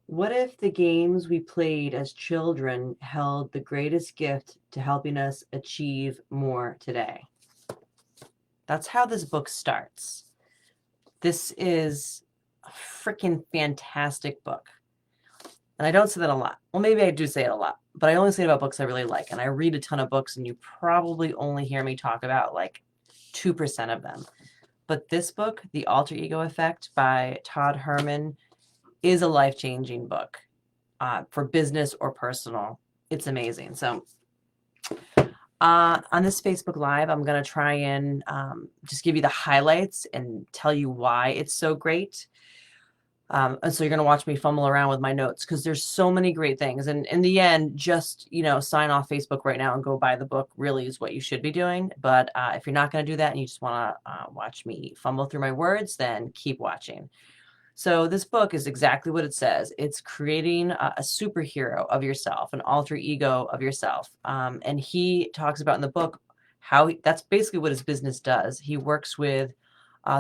What if the games we played as children held the greatest gift to helping us achieve more today? That's how this book starts. This is a freaking fantastic book. And I don't say that a lot. Well, maybe I do say it a lot, but I only say it about books I really like. And I read a ton of books, and you probably only hear me talk about like 2% of them. But this book, The Alter Ego Effect by Todd Herman, is a life-changing book for business or personal. It's amazing. So on this Facebook Live, I'm going to try and just give you the highlights and tell you why it's so great. And so you're going to watch me fumble around with my notes because there's so many great things. And in the end, just, sign off Facebook right now and go buy the book really is what you should be doing. But if you're not going to do that and you just want to watch me fumble through my words, then keep watching. So this book is exactly what it says. It's creating a superhero of yourself, an alter ego of yourself. And he talks about in the book how that's basically what his business does. He works with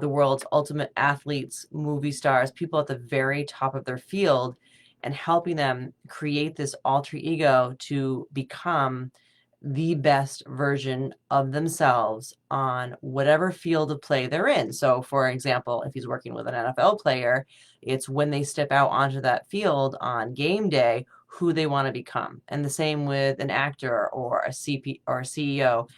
the world's ultimate athletes, movie stars, people at the very top of their field, and helping them create this alter ego to become the best version of themselves on whatever field of play they're in. So, for example, if he's working with an NFL player, it's when they step out onto that field on game day, who they want to become. And the same with an actor or a CP or a CEO.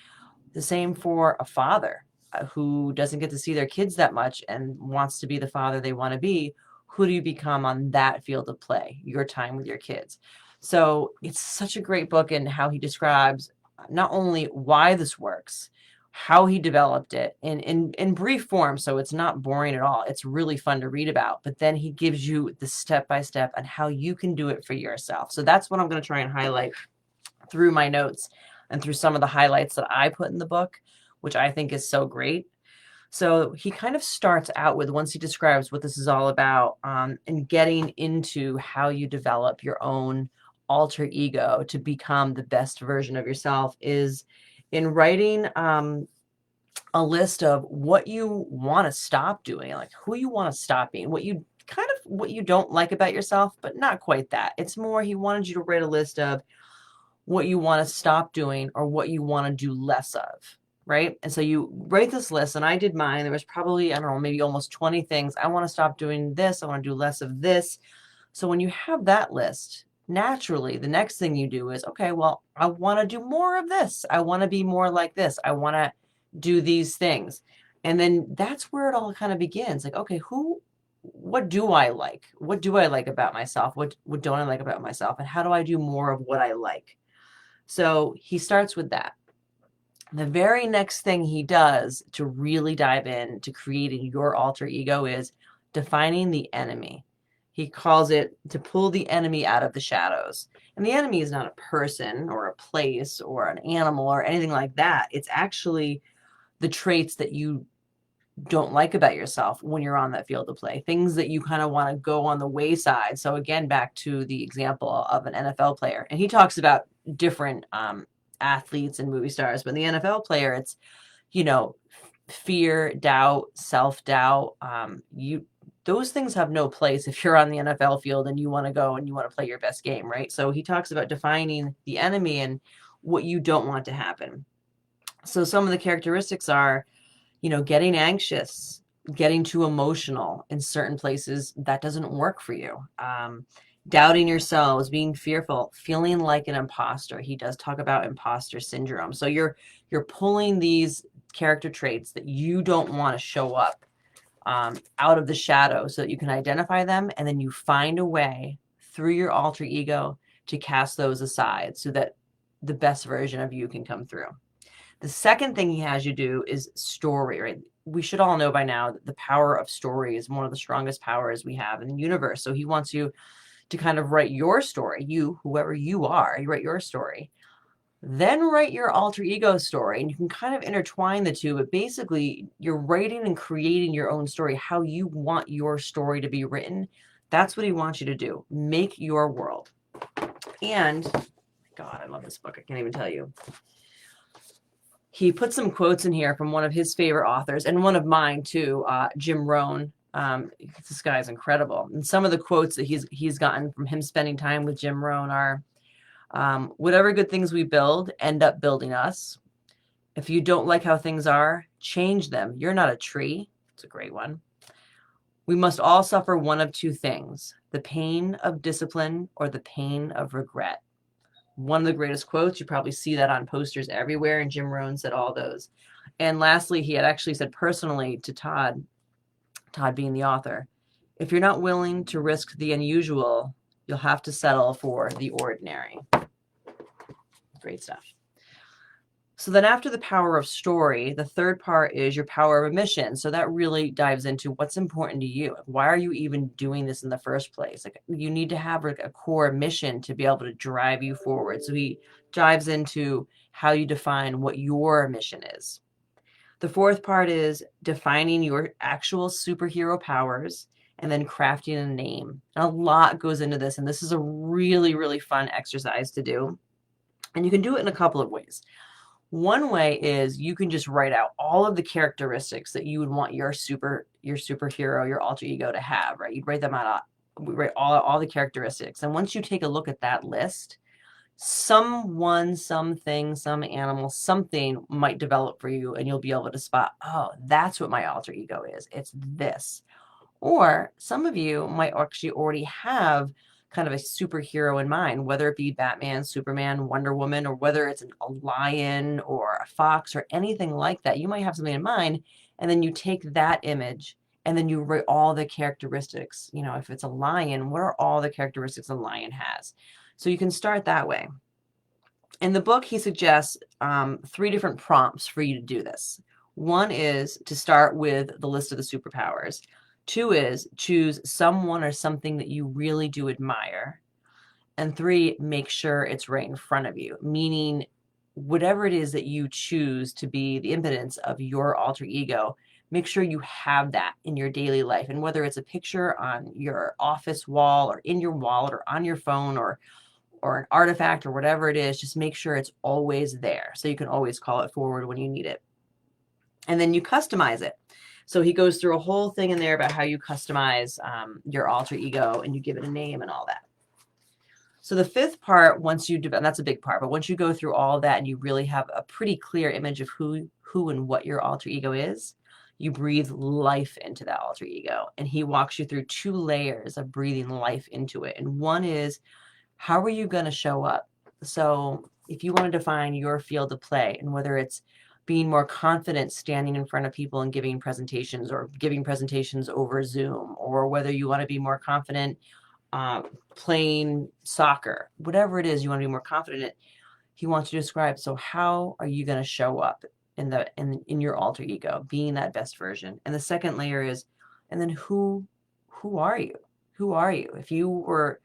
The same for a father who doesn't get to see their kids that much and wants to be the father they want to be. Who do you become on that field of play, your time with your kids? So it's such a great book in how he describes not only why this works, how he developed it in brief form. So it's not boring at all. It's really fun to read about. But then he gives you the step by step on how you can do it for yourself. So that's what I'm going to try and highlight through my notes and through some of the highlights that I put in the book, which I think is so great. So he kind of starts out with, once he describes what this is all about, and getting into how you develop your own alter ego to become the best version of yourself, is in writing a list of what you want to stop doing, like who you want to stop being, what you don't like about yourself, but not quite that. It's more he wanted you to write a list of what you want to stop doing or what you want to do less of. Right. And so you write this list, and I did mine. There was probably, I don't know, maybe almost 20 things. I want to stop doing this. I want to do less of this. So when you have that list, naturally, the next thing you do is, okay, well, I want to do more of this. I want to be more like this. I want to do these things. And then that's where it all kind of begins. Like, okay, what do I like? What do I like about myself? What don't I like about myself? And how do I do more of what I like? So he starts with that. The very next thing he does to really dive in to creating your alter ego is defining the enemy. He calls it to pull the enemy out of the shadows. And the enemy is not a person or a place or an animal or anything like that. It's actually the traits that you don't like about yourself when you're on that field of play, things that you kind of want to go on the wayside. So again, back to the example of an NFL player, and he talks about different athletes and movie stars, but the NFL player, it's, you know, fear, doubt, self-doubt. Those things have no place if you're on the NFL field and you want to go and you want to play your best game, right? So he talks about defining the enemy and what you don't want to happen. So some of the characteristics are, getting anxious, getting too emotional in certain places. That doesn't work for you. Doubting yourselves, being fearful, feeling like an imposter. He does talk about imposter syndrome. So you're pulling these character traits that you don't want to show up out of the shadow so that you can identify them, and then you find a way through your alter ego to cast those aside so that the best version of you can come through. The second thing he has you do is story, right? We should all know by now that the power of story is one of the strongest powers we have in the universe. So he wants you to kind of write your story, whoever you are, you write your story. Then write your alter ego story, and you can kind of intertwine the two, but basically you're writing and creating your own story, how you want your story to be written. That's what he wants you to do. Make your world. And God, I love this book. I can't even tell you. He put some quotes in here from one of his favorite authors and one of mine too, Jim Rohn. This guy is incredible. And some of the quotes that he's gotten from him spending time with Jim Rohn are, whatever good things we build end up building us. If you don't like how things are, change them. You're not a tree. It's a great one. We must all suffer one of two things, the pain of discipline or the pain of regret. One of the greatest quotes. You probably see that on posters everywhere, and Jim Rohn said all those. And lastly, he had actually said personally to Todd being the author, if you're not willing to risk the unusual, you'll have to settle for the ordinary. Great stuff. So then after the power of story, the third part is your power of mission. So that really dives into what's important to you. Why are you even doing this in the first place? Like, you need to have a core mission to be able to drive you forward. So he dives into how you define what your mission is. The fourth part is defining your actual superhero powers and then crafting a name. And a lot goes into this, and this is a really, really fun exercise to do. And you can do it in a couple of ways. One way is you can just write out all of the characteristics that you would want your superhero, your alter ego to have, right? You'd write them out, write all the characteristics. And once you take a look at that list, someone, something, some animal, something might develop for you, and you'll be able to spot, oh, that's what my alter ego is. It's this. Or some of you might actually already have kind of a superhero in mind, whether it be Batman, Superman, Wonder Woman, or whether it's a lion or a fox or anything like that. You might have something in mind, and then you take that image and then you write all the characteristics. You know, if it's a lion, what are all the characteristics a lion has? So you can start that way. In the book, he suggests 3 different prompts for you to do this. One is to start with the list of the superpowers. 2 is choose someone or something that you really do admire. And 3, make sure it's right in front of you, meaning whatever it is that you choose to be the impotence of your alter ego, make sure you have that in your daily life. And whether it's a picture on your office wall or in your wallet or on your phone or an artifact or whatever it is, just make sure it's always there so you can always call it forward when you need it. And then you customize it. So he goes through a whole thing in there about how you customize your alter ego and you give it a name and all that. So the fifth part, once you develop, that's a big part, but once you go through all that and you really have a pretty clear image of who and what your alter ego is, you breathe life into that alter ego. And he walks you through 2 layers of breathing life into it. And one is, how are you going to show up? So if you want to define your field of play, and whether it's being more confident standing in front of people and giving presentations, or giving presentations over Zoom, or whether you want to be more confident playing soccer, whatever it is you want to be more confident in, he wants you to describe. So how are you going to show up in your alter ego, being that best version? And the second layer is, and then who are you? Who are you? If you were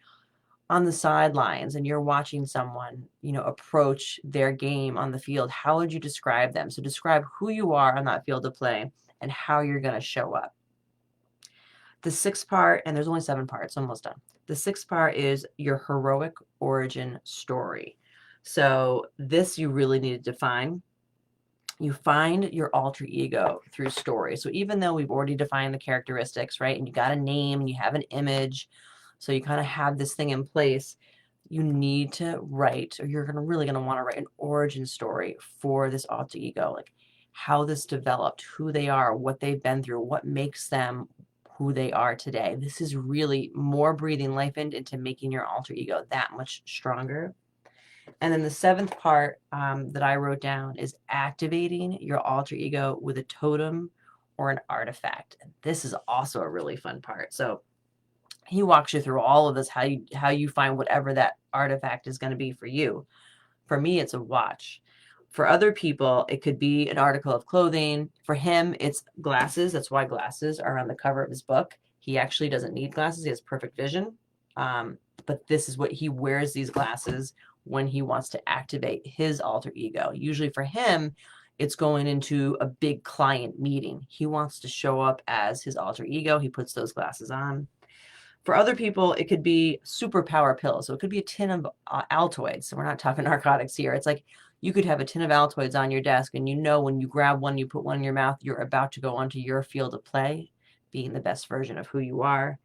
on the sidelines and you're watching someone, approach their game on the field, how would you describe them? So describe who you are on that field of play and how you're going to show up. The 6th part, and there's only 7 parts, almost done. The 6th part is your heroic origin story. So this you really need to define. You find your alter ego through story. So even though we've already defined the characteristics, right, and you got a name and you have an image, so you kind of have this thing in place, you need to write, or you're really going to want to write an origin story for this alter ego, like how this developed, who they are, what they've been through, what makes them who they are today. This is really more breathing life into making your alter ego that much stronger. And then the 7th part that I wrote down is activating your alter ego with a totem or an artifact. And this is also a really fun part. So he walks you through all of this, how you find whatever that artifact is going to be for you. For me, it's a watch. For other people, it could be an article of clothing. For him, it's glasses. That's why glasses are on the cover of his book. He actually doesn't need glasses. He has perfect vision. But this is what he wears, these glasses, when he wants to activate his alter ego. Usually for him, it's going into a big client meeting. He wants to show up as his alter ego. He puts those glasses on. For other people, it could be superpower pills. So it could be a tin of Altoids. So we're not talking narcotics here. It's like you could have a tin of Altoids on your desk, and when you grab one, you put one in your mouth, you're about to go onto your field of play. being the best version of who you are.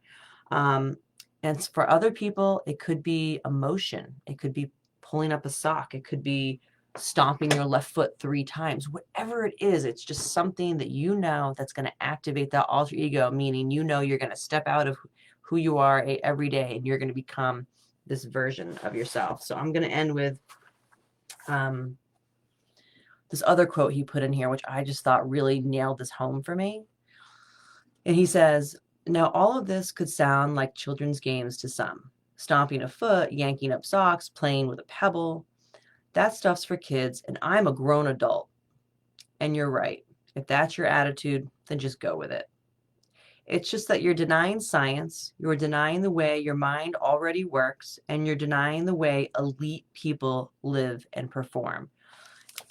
Um, and for other people, it could be emotion. It could be pulling up a sock. It could be stomping your left foot 3 times. Whatever it is, it's just something that you know that's going to activate that alter ego, meaning you know you're going to step out of who you are every day and you're going to become this version of yourself. So I'm going to end with this other quote he put in here, which I just thought really nailed this home for me. And he says, now all of this could sound like children's games to some. Stomping a foot, yanking up socks, playing with a pebble. That stuff's for kids, and I'm a grown adult. And you're right. If that's your attitude, then just go with it. It's just that you're denying science, you're denying the way your mind already works, and you're denying the way elite people live and perform.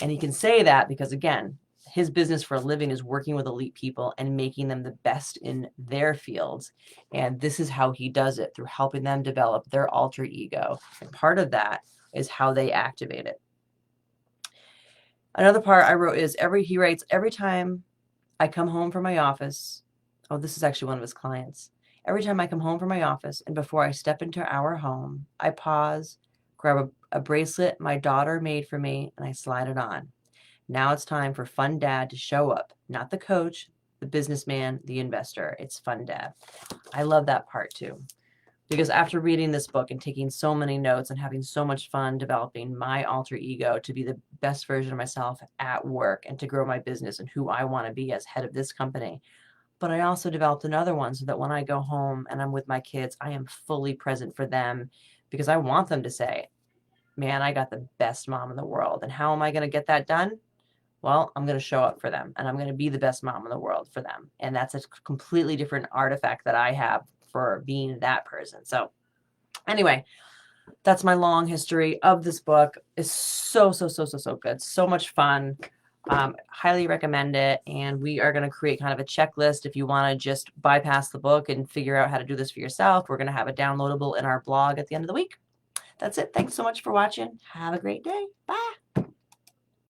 And he can say that because, again, his business for a living is working with elite people and making them the best in their fields. And this is how he does it, through helping them develop their alter ego. And part of that is how they activate it. Another part I wrote is he writes, every time I come home from my office, oh, this is actually one of his clients. Every time I come home from my office and before I step into our home, I pause, grab a bracelet my daughter made for me, and I slide it on. Now it's time for Fun Dad to show up. Not the coach, the businessman, the investor. It's Fun Dad. I love that part too. Because after reading this book and taking so many notes and having so much fun developing my alter ego to be the best version of myself at work and to grow my business and who I want to be as head of this company. But I also developed another one so that when I go home and I'm with my kids, I am fully present for them because I want them to say, man, I got the best mom in the world. And how am I going to get that done? Well, I'm going to show up for them and I'm going to be the best mom in the world for them. And that's a completely different artifact that I have for being that person. So anyway, that's my long history of this book. It's so good. So much fun. Highly recommend it. And we are going to create kind of a checklist. If you want to just bypass the book and figure out how to do this for yourself, we're going to have it downloadable in our blog at the end of the week. That's it. Thanks so much for watching. Have a great day. Bye.